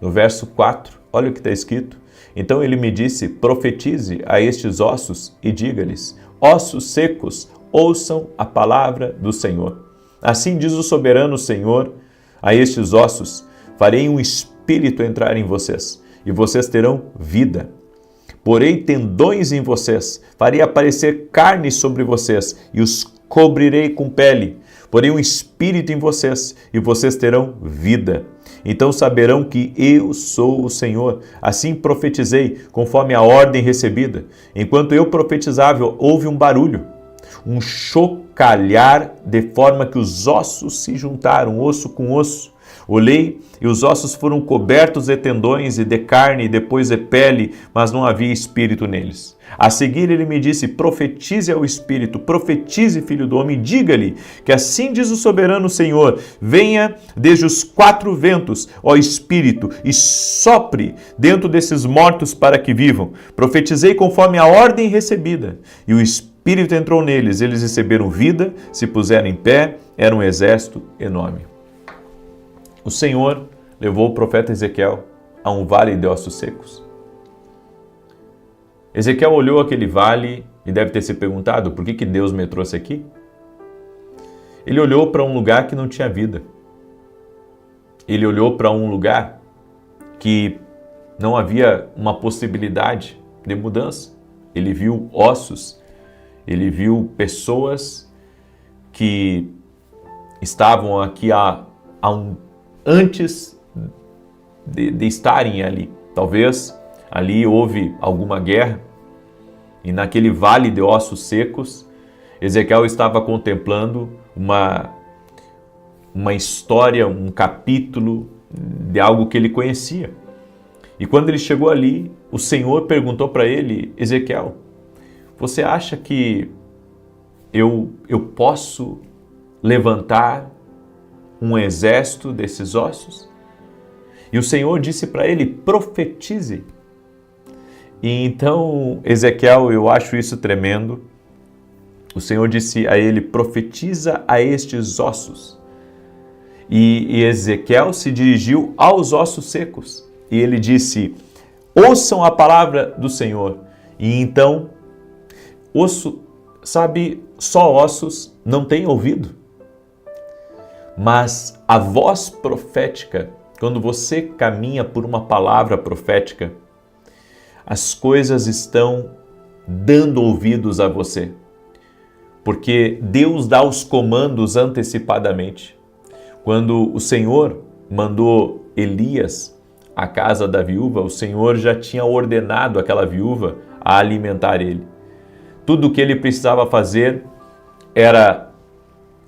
Speaker 1: no verso 4. Olha o que está escrito. Então ele me disse: profetize a estes ossos e diga-lhes: ossos secos, ouçam a palavra do Senhor. Assim diz o soberano Senhor a estes ossos: farei um espírito entrar em vocês, e vocês terão vida. Porei tendões em vocês, farei aparecer carne sobre vocês, e os cobrirei com pele. Porei um espírito em vocês, e vocês terão vida. Então saberão que eu sou o Senhor. Assim profetizei, conforme a ordem recebida. Enquanto eu profetizava, houve um barulho, um chocalhar, de forma que os ossos se juntaram, osso com osso. Olhei e os ossos foram cobertos de tendões e de carne e depois de pele, mas não havia espírito neles. A seguir ele me disse: profetize ao espírito, profetize, filho do homem, diga-lhe que assim diz o soberano Senhor: venha desde os quatro ventos, ó espírito, e sopre dentro desses mortos para que vivam. Profetizei conforme a ordem recebida, e o espírito Espírito entrou neles, eles receberam vida, se puseram em pé, era um exército enorme. O Senhor levou o profeta Ezequiel a um vale de ossos secos. Ezequiel olhou aquele vale e deve ter se perguntado, por que Deus me trouxe aqui? Ele olhou para um lugar que não tinha vida. Ele olhou para um lugar que não havia uma possibilidade de mudança. Ele viu ossos, ele viu pessoas que estavam aqui antes de estarem ali. Talvez ali houve alguma guerra e naquele vale de ossos secos, Ezequiel estava contemplando uma história, um capítulo de algo que ele conhecia. E quando ele chegou ali, o Senhor perguntou para ele, Ezequiel, você acha que eu posso levantar um exército desses ossos? E o Senhor disse para ele, profetize. E então, Ezequiel, eu acho isso tremendo. O Senhor disse a ele, profetiza a estes ossos. E Ezequiel se dirigiu aos ossos secos. E ele disse, ouçam a palavra do Senhor. E então, só ossos não têm ouvido. Mas a voz profética, quando você caminha por uma palavra profética, as coisas estão dando ouvidos a você. Porque Deus dá os comandos antecipadamente. Quando o Senhor mandou Elias à casa da viúva, o Senhor já tinha ordenado aquela viúva a alimentar ele. Tudo o que ele precisava fazer era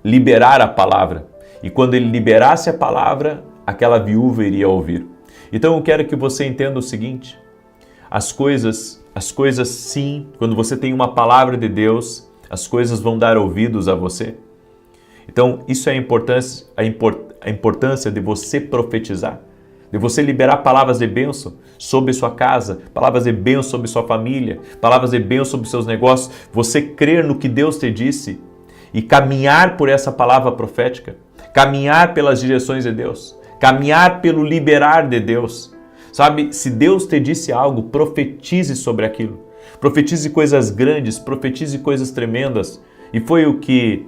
Speaker 1: liberar a palavra. E quando ele liberasse a palavra, aquela viúva iria ouvir. Então eu quero que você entenda o seguinte, as coisas sim, quando você tem uma palavra de Deus, as coisas vão dar ouvidos a você. Então isso é a importância de você profetizar, de você liberar palavras de bênção sobre sua casa, palavras de bênção sobre sua família, palavras de bênção sobre seus negócios, você crer no que Deus te disse e caminhar por essa palavra profética, caminhar pelas direções de Deus, caminhar pelo liberar de Deus. Sabe, se Deus te disse algo, profetize sobre aquilo. Profetize coisas grandes, profetize coisas tremendas. E foi o que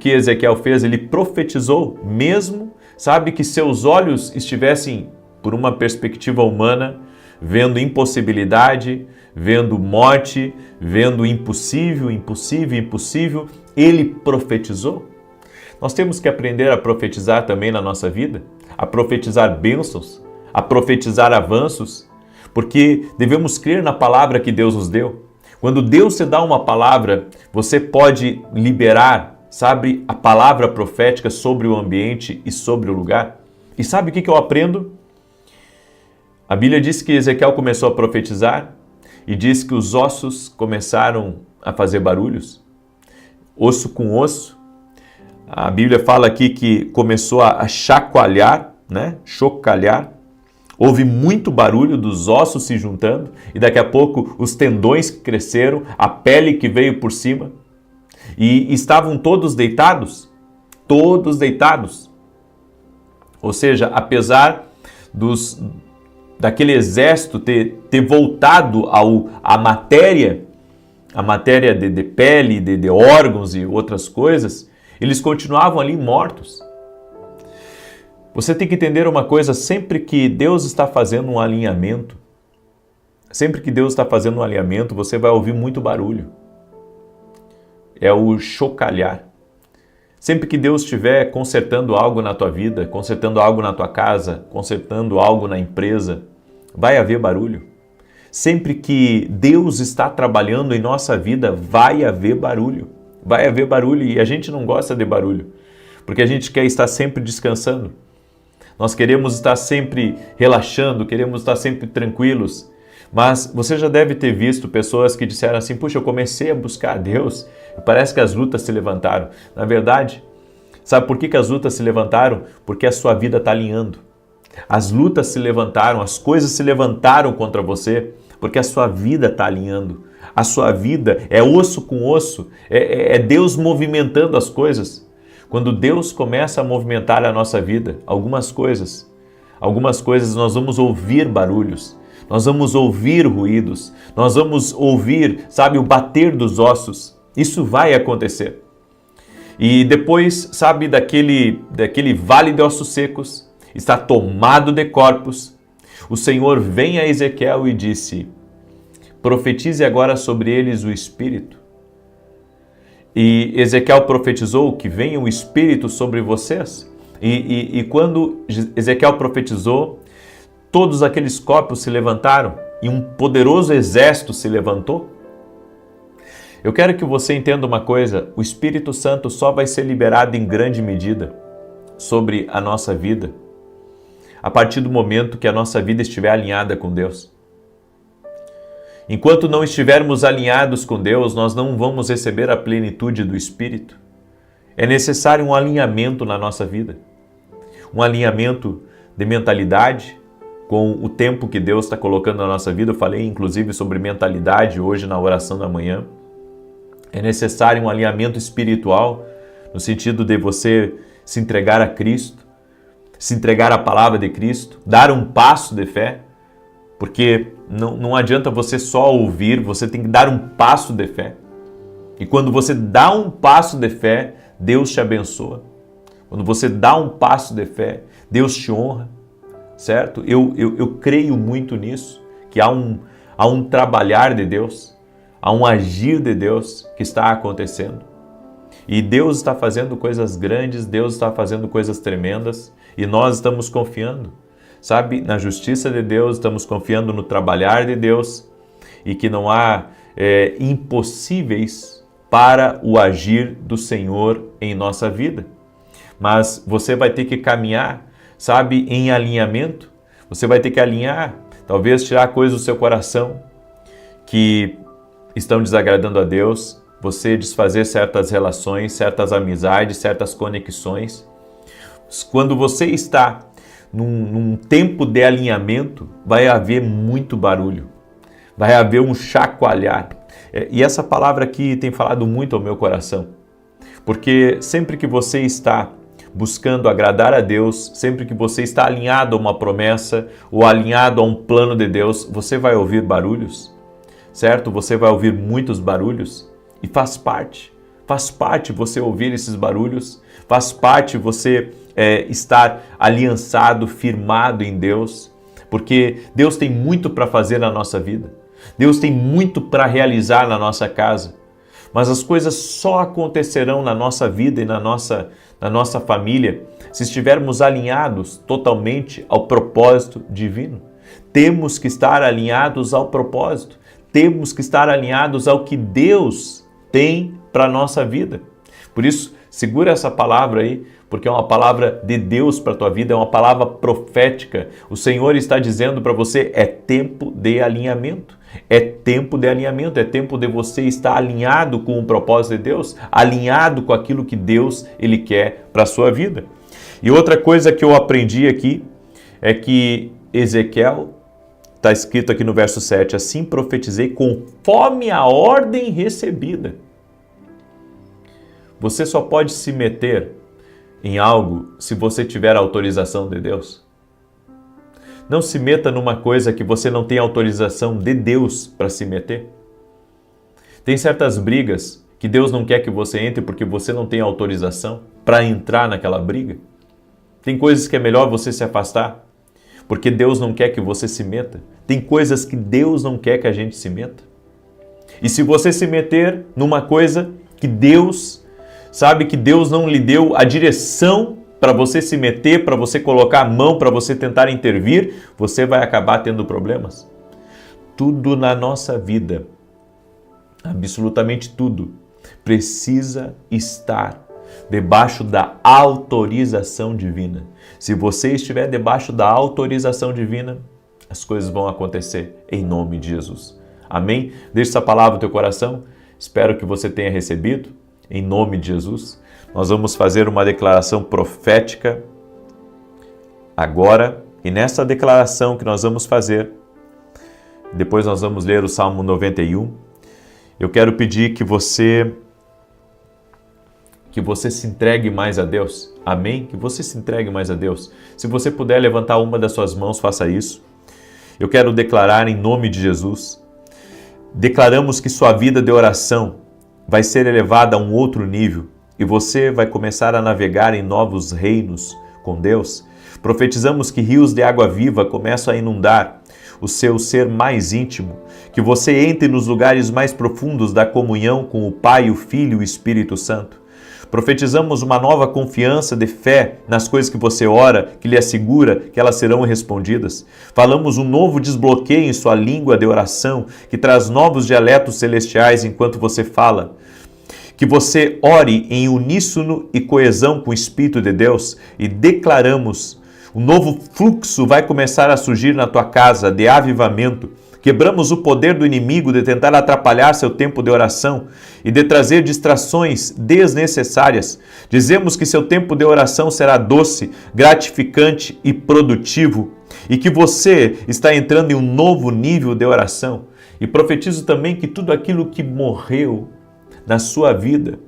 Speaker 1: Ezequiel fez, ele profetizou mesmo, sabe, que seus olhos estivessem, por uma perspectiva humana, vendo impossibilidade, vendo morte, vendo impossível, ele profetizou. Nós temos que aprender a profetizar também na nossa vida, a profetizar bênçãos, a profetizar avanços, porque devemos crer na palavra que Deus nos deu. Quando Deus te dá uma palavra, você pode liberar, sabe, a palavra profética sobre o ambiente e sobre o lugar. E sabe o que eu aprendo? A Bíblia diz que Ezequiel começou a profetizar e diz que os ossos começaram a fazer barulhos, osso com osso. A Bíblia fala aqui que começou a chacoalhar, né? Chocalhar. Houve muito barulho dos ossos se juntando e daqui a pouco os tendões que cresceram, a pele que veio por cima e estavam todos deitados. Todos deitados. Ou seja, apesar daquele exército ter voltado à matéria de pele, de órgãos e outras coisas, eles continuavam ali mortos. Você tem que entender uma coisa, sempre que Deus está fazendo um alinhamento, você vai ouvir muito barulho. É o chocalhar. Sempre que Deus estiver consertando algo na tua vida, consertando algo na tua casa, consertando algo na empresa, vai haver barulho. Sempre que Deus está trabalhando em nossa vida, vai haver barulho. Vai haver barulho e a gente não gosta de barulho, porque a gente quer estar sempre descansando. Nós queremos estar sempre relaxando, queremos estar sempre tranquilos. Mas você já deve ter visto pessoas que disseram assim, puxa, eu comecei a buscar a Deus e parece que as lutas se levantaram. Na verdade, sabe por que as lutas se levantaram? Porque a sua vida está alinhando. As lutas se levantaram, as coisas se levantaram contra você. porque a sua vida está alinhando. A sua vida é osso com osso, é Deus movimentando as coisas. Quando Deus começa a movimentar a nossa vida, algumas coisas nós vamos ouvir barulhos, nós vamos ouvir ruídos, nós vamos ouvir, sabe, o bater dos ossos. Isso vai acontecer. E depois, sabe, daquele vale de ossos secos, está tomado de corpos, o Senhor vem a Ezequiel e disse: profetize agora sobre eles o Espírito. E Ezequiel profetizou que venha o Espírito sobre vocês. E quando Ezequiel profetizou, todos aqueles corpos se levantaram e um poderoso exército se levantou. Eu quero que você entenda uma coisa: o Espírito Santo só vai ser liberado em grande medida sobre a nossa vida a partir do momento que a nossa vida estiver alinhada com Deus. Enquanto não estivermos alinhados com Deus, nós não vamos receber a plenitude do Espírito. É necessário um alinhamento na nossa vida. Um alinhamento de mentalidade com o tempo que Deus está colocando na nossa vida. Eu falei inclusive sobre mentalidade hoje na oração da manhã. É necessário um alinhamento espiritual, no sentido de você se entregar a Cristo, se entregar à palavra de Cristo, dar um passo de fé. Porque não adianta você só ouvir, você tem que dar um passo de fé. E quando você dá um passo de fé, Deus te abençoa. Quando você dá um passo de fé, Deus te honra, certo? Eu creio muito nisso, que há um trabalhar de Deus, há um agir de Deus que está acontecendo. E Deus está fazendo coisas grandes, Deus está fazendo coisas tremendas, e nós estamos confiando. Sabe, na justiça de Deus, estamos confiando no trabalhar de Deus e que não há impossíveis para o agir do Senhor em nossa vida. Mas você vai ter que caminhar, sabe, em alinhamento. Você vai ter que alinhar, talvez tirar coisas do seu coração que estão desagradando a Deus, você desfazer certas relações, certas amizades, certas conexões. Quando você está num tempo de alinhamento, vai haver muito barulho, vai haver um chacoalhar. E essa palavra aqui tem falado muito ao meu coração, porque sempre que você está buscando agradar a Deus, sempre que você está alinhado a uma promessa ou alinhado a um plano de Deus, você vai ouvir barulhos, certo? Você vai ouvir muitos barulhos e faz parte você ouvir esses barulhos, faz parte você estar aliançado, firmado em Deus, porque Deus tem muito para fazer na nossa vida, Deus tem muito para realizar na nossa casa, mas as coisas só acontecerão na nossa vida e na nossa família se estivermos alinhados totalmente ao propósito divino. Temos que estar alinhados ao propósito, temos que estar alinhados ao que Deus tem para a nossa vida. Por isso, segura essa palavra aí, porque é uma palavra de Deus para a tua vida, é uma palavra profética. O Senhor está dizendo para você, é tempo de alinhamento. É tempo de alinhamento, é tempo de você estar alinhado com o propósito de Deus, alinhado com aquilo que Deus ele quer para a sua vida. E outra coisa que eu aprendi aqui é que Ezequiel, está escrito aqui no verso 7, assim profetizei conforme a ordem recebida. Você só pode se meter em algo se você tiver a autorização de Deus. Não se meta numa coisa que você não tem autorização de Deus para se meter. Tem certas brigas que Deus não quer que você entre porque você não tem autorização para entrar naquela briga. Tem coisas que é melhor você se afastar porque Deus não quer que você se meta. Tem coisas que Deus não quer que a gente se meta. E se você se meter numa coisa que Deus sabe que Deus não lhe deu a direção para você se meter, para você colocar a mão, para você tentar intervir, você vai acabar tendo problemas. Tudo na nossa vida, absolutamente tudo, precisa estar debaixo da autorização divina. Se você estiver debaixo da autorização divina, as coisas vão acontecer em nome de Jesus. Amém? Deixa essa palavra no teu coração. Espero que você tenha recebido. Em nome de Jesus, nós vamos fazer uma declaração profética agora, e nessa declaração que nós vamos fazer, Depois nós vamos ler o Salmo 91. Eu quero pedir que você se entregue mais a Deus. Amém? Que você se entregue mais a Deus. Se você puder levantar uma das suas mãos, faça isso. Eu quero declarar em nome de Jesus. Declaramos que sua vida de oração vai ser elevada a um outro nível e você vai começar a navegar em novos reinos com Deus. Profetizamos que rios de água viva começam a inundar o seu ser mais íntimo, que você entre nos lugares mais profundos da comunhão com o Pai, o Filho e o Espírito Santo. Profetizamos uma nova confiança de fé nas coisas que você ora, que lhe assegura que elas serão respondidas. Falamos um novo desbloqueio em sua língua de oração, que traz novos dialetos celestiais enquanto você fala. Que você ore em uníssono e coesão com o Espírito de Deus e declaramos um novo fluxo vai começar a surgir na tua casa de avivamento. Quebramos o poder do inimigo de tentar atrapalhar seu tempo de oração e de trazer distrações desnecessárias. Dizemos que seu tempo de oração será doce, gratificante e produtivo e que você está entrando em um novo nível de oração. E profetizo também que tudo aquilo que morreu na sua vida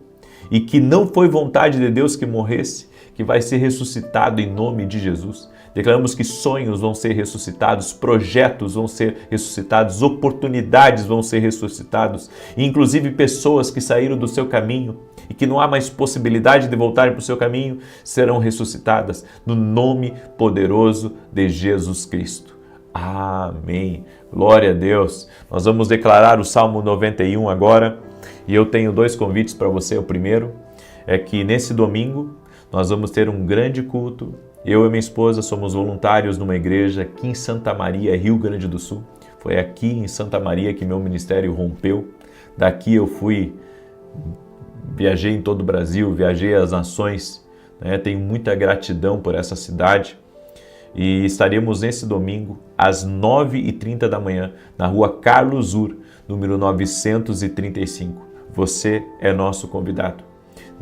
Speaker 1: e que não foi vontade de Deus que morresse, que vai ser ressuscitado em nome de Jesus. Declaramos que sonhos vão ser ressuscitados, projetos vão ser ressuscitados, oportunidades vão ser ressuscitados, e inclusive pessoas que saíram do seu caminho e que não há mais possibilidade de voltarem para o seu caminho serão ressuscitadas no nome poderoso de Jesus Cristo. Amém. Glória a Deus. Nós vamos declarar o Salmo 91 agora e eu tenho dois convites para você. O primeiro é que nesse domingo nós vamos ter um grande culto. Eu e minha esposa somos voluntários numa igreja aqui em Santa Maria, Rio Grande do Sul. Foi aqui em Santa Maria que meu ministério rompeu. Daqui eu viajei em todo o Brasil, viajei às nações, né? Tenho muita gratidão por essa cidade. E estaremos nesse domingo às 9h30 da manhã na rua Carlos Ur, número 935. Você é nosso convidado.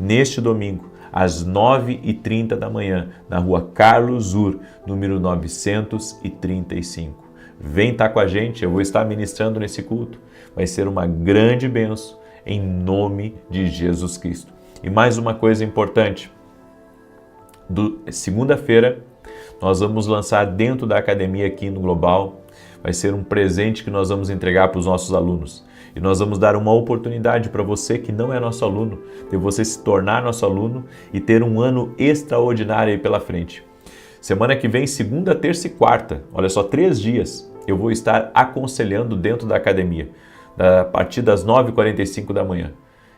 Speaker 1: Neste domingo, às 9h30 da manhã, na rua Carlos Ur, número 935. Vem estar com a gente, eu vou estar ministrando nesse culto. Vai ser uma grande bênção em nome de Jesus Cristo. E mais uma coisa importante, segunda-feira nós vamos lançar dentro da academia aqui no Global, vai ser um presente que nós vamos entregar para os nossos alunos. E nós vamos dar uma oportunidade para você que não é nosso aluno, de você se tornar nosso aluno e ter um ano extraordinário aí pela frente. Semana que vem, segunda, terça e quarta, olha só, 3 dias, eu vou estar aconselhando dentro da academia, a partir das 9h45 da manhã.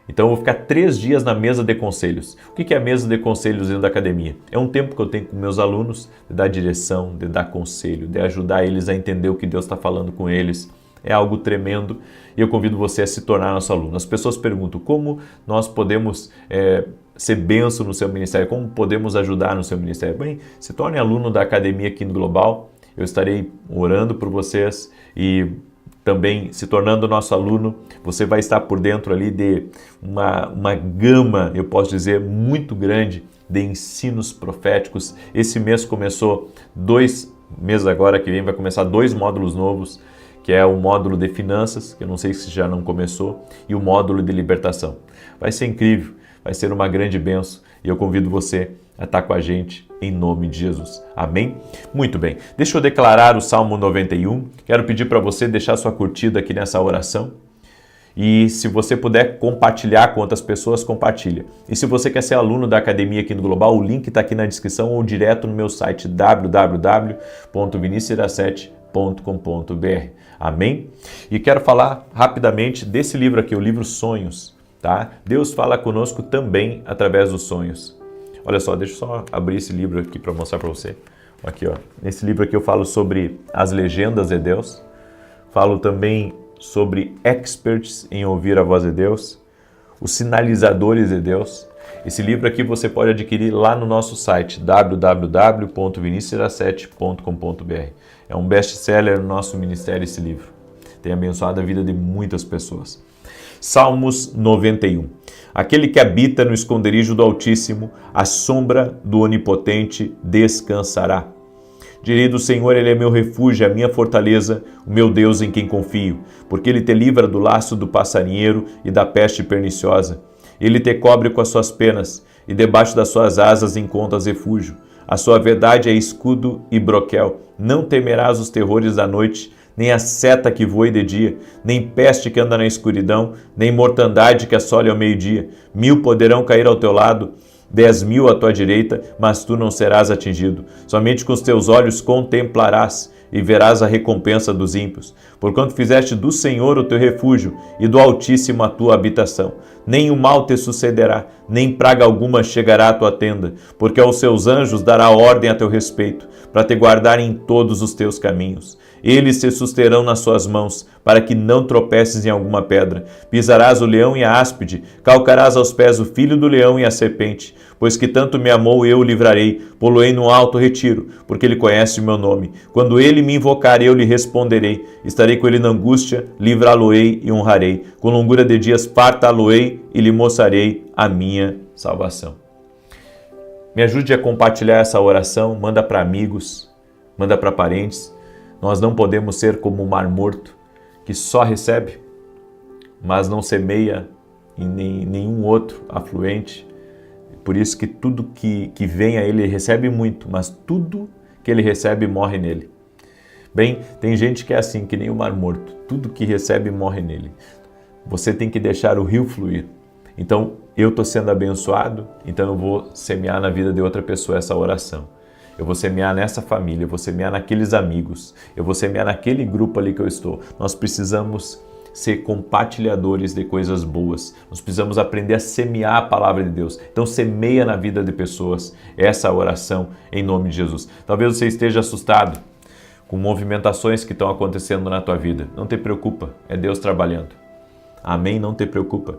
Speaker 1: Então eu vou ficar 3 dias na mesa de conselhos. O que é a mesa de conselhos dentro da academia? É um tempo que eu tenho com meus alunos de dar direção, de dar conselho, de ajudar eles a entender o que Deus está falando com eles. É algo tremendo e eu convido você a se tornar nosso aluno. As pessoas perguntam como nós podemos ser bênção no seu ministério, como podemos ajudar no seu ministério. Bem, se torne aluno da academia aqui no Global, eu estarei orando por vocês e também se tornando nosso aluno, você vai estar por dentro ali de uma gama, eu posso dizer, muito grande de ensinos proféticos. Esse mês começou 2 meses agora que vem, vai começar 2 módulos novos, que é o módulo de finanças, que eu não sei se já não começou, e o módulo de libertação. Vai ser incrível, vai ser uma grande bênção e eu convido você a estar com a gente em nome de Jesus. Amém? Muito bem. Deixa eu declarar o Salmo 91. Quero pedir para você deixar sua curtida aqui nessa oração. E se você puder compartilhar com outras pessoas, compartilha. E se você quer ser aluno da academia aqui no Global, o link está aqui na descrição ou direto no meu site www.vinicius17.com.br. Amém? E quero falar rapidamente desse livro aqui, o livro Sonhos. Tá? Deus fala conosco também através dos sonhos. Olha só, deixa eu só abrir esse livro aqui para mostrar para você. Aqui, ó. Nesse livro aqui eu falo sobre as legendas de Deus. Falo também sobre experts em ouvir a voz de Deus. Os sinalizadores de Deus. Esse livro aqui você pode adquirir lá no nosso site www.vinicius17.com.br. É um best-seller no nosso ministério esse livro. Tem abençoado a vida de muitas pessoas. Salmos 91. Aquele que habita no esconderijo do Altíssimo, à sombra do Onipotente descansará. Direi do Senhor, Ele é meu refúgio, a minha fortaleza, o meu Deus em quem confio, porque Ele te livra do laço do passarinheiro e da peste perniciosa. Ele te cobre com as suas penas, e debaixo das suas asas encontras refúgio. A sua verdade é escudo e broquel. Não temerás os terrores da noite, nem a seta que voe de dia, nem peste que anda na escuridão, nem mortandade que assole ao meio-dia. 1000 poderão cair ao teu lado, 10.000 à tua direita, mas tu não serás atingido. Somente com os teus olhos contemplarás e verás a recompensa dos ímpios. Porquanto fizeste do Senhor o teu refúgio e do Altíssimo a tua habitação. Nem o mal te sucederá, nem praga alguma chegará à tua tenda, porque aos seus anjos dará ordem a teu respeito, para te guardarem em todos os teus caminhos. Eles te susterão nas suas mãos, para que não tropeces em alguma pedra. Pisarás o leão e a áspide, calcarás aos pés o filho do leão e a serpente. Pois que tanto me amou, eu o livrarei, pô-lo-ei no alto retiro, porque ele conhece o meu nome. Quando ele me invocar, eu lhe responderei. Estarei com ele na angústia, livrá-lo-ei e honrarei. Com longura de dias fartá-lo-ei e lhe mostrarei a minha salvação. Me ajude a compartilhar essa oração, manda para amigos, manda para parentes. Nós não podemos ser como o mar morto, que só recebe, mas não semeia em nenhum outro afluente. Por isso que tudo que vem a ele recebe muito, mas tudo que ele recebe morre nele. Bem, tem gente que é assim, que nem o mar morto. Tudo que recebe morre nele. Você tem que deixar o rio fluir. Então, eu estou sendo abençoado, então eu vou semear na vida de outra pessoa essa oração. Eu vou semear nessa família, eu vou semear naqueles amigos, eu vou semear naquele grupo ali que eu estou. Nós precisamos ser compartilhadores de coisas boas. Nós precisamos aprender a semear a palavra de Deus. Então semeia na vida de pessoas essa oração em nome de Jesus. Talvez você esteja assustado com movimentações que estão acontecendo na tua vida. Não te preocupa, é Deus trabalhando. Amém? Não te preocupa.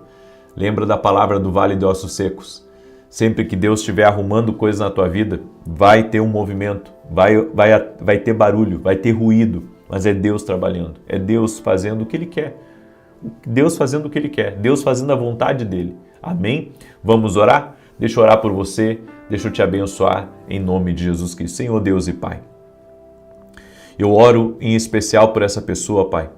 Speaker 1: Lembra da palavra do Vale de Ossos Secos. Sempre que Deus estiver arrumando coisas na tua vida, vai ter um movimento, vai ter barulho, vai ter ruído, mas é Deus trabalhando, é Deus fazendo o que Ele quer. Deus fazendo o que Ele quer, Deus fazendo a vontade dEle. Amém? Vamos orar? Deixa eu orar por você, deixa eu te abençoar em nome de Jesus Cristo. Senhor Deus e Pai, eu oro em especial por essa pessoa, Pai,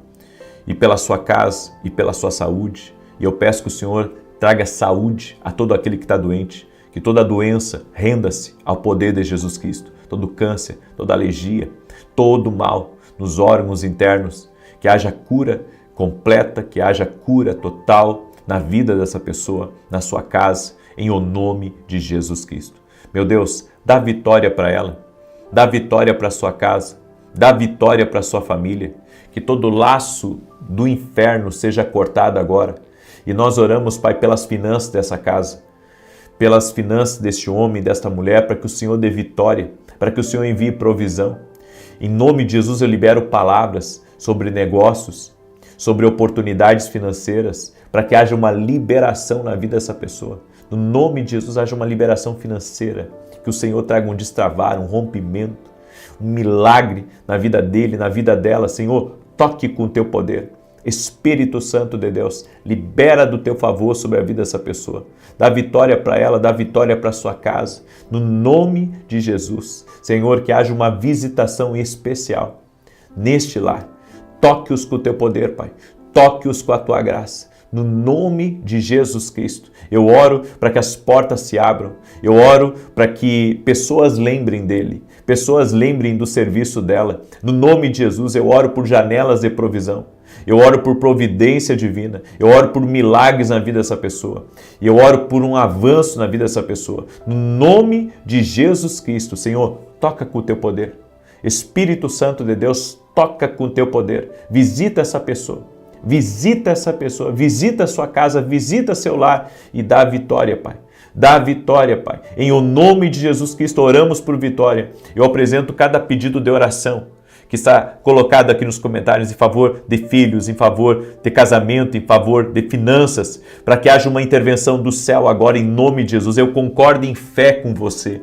Speaker 1: e pela sua casa e pela sua saúde, e eu peço que o Senhor traga saúde a todo aquele que está doente, que toda doença renda-se ao poder de Jesus Cristo, todo câncer, toda alergia, todo mal nos órgãos internos, que haja cura completa, que haja cura total na vida dessa pessoa, na sua casa, em o nome de Jesus Cristo. Meu Deus, dá vitória para ela, dá vitória para sua casa, dá vitória para sua família, que todo laço do inferno seja cortado agora. E nós oramos, Pai, pelas finanças dessa casa, pelas finanças deste homem, desta mulher, para que o Senhor dê vitória, para que o Senhor envie provisão. Em nome de Jesus eu libero palavras sobre negócios, sobre oportunidades financeiras, para que haja uma liberação na vida dessa pessoa. No nome de Jesus haja uma liberação financeira, que o Senhor traga um destravar, um rompimento, um milagre na vida dele, na vida dela. Senhor, toque com o teu poder. Espírito Santo de Deus, libera do teu favor sobre a vida dessa pessoa. Dá vitória para ela, dá vitória para sua casa. No nome de Jesus. Senhor, que haja uma visitação especial neste lar. Toque-os com o teu poder, Pai. Toque-os com a tua graça. No nome de Jesus Cristo. Eu oro para que as portas se abram. Eu oro para que pessoas lembrem dele. Pessoas lembrem do serviço dela. No nome de Jesus, eu oro por janelas de provisão. Eu oro por providência divina. Eu oro por milagres na vida dessa pessoa. E eu oro por um avanço na vida dessa pessoa. No nome de Jesus Cristo, Senhor, toca com o teu poder. Espírito Santo de Deus, toca com o teu poder. Visita essa pessoa. Visita essa pessoa. Visita a sua casa. Visita seu lar. E dá vitória, Pai. Dá vitória, Pai. Em o nome de Jesus Cristo, oramos por vitória. Eu apresento cada pedido de oração que está colocado aqui nos comentários em favor de filhos, em favor de casamento, em favor de finanças, para que haja uma intervenção do céu agora em nome de Jesus. Eu concordo em fé com você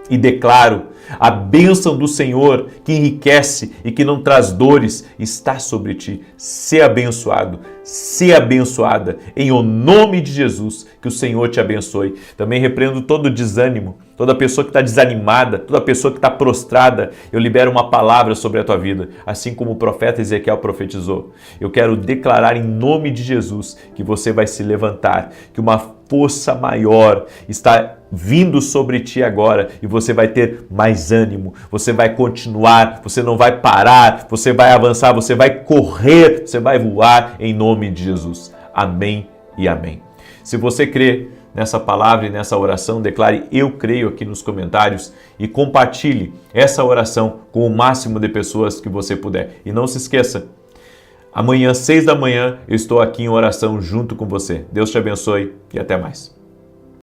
Speaker 1: e declaro A bênção do Senhor que enriquece e que não traz dores está sobre ti. Ser abençoado, ser abençoada, em o nome de Jesus, que o Senhor te abençoe. Também repreendo todo desânimo, toda pessoa que está desanimada, toda pessoa que está prostrada, eu libero uma palavra sobre a tua vida, assim como o profeta Ezequiel profetizou. Eu quero declarar em nome de Jesus que você vai se levantar, que uma força maior está vindo sobre ti agora e você vai ter mais ânimo, você vai continuar, você não vai parar, você vai avançar, você vai correr, você vai voar em nome de Jesus. Amém e amém. Se você crê nessa palavra e nessa oração, declare eu creio aqui nos comentários e compartilhe essa oração com o máximo de pessoas que você puder. E não se esqueça, amanhã, 6 da manhã, eu estou aqui em oração junto com você. Deus te abençoe e até mais.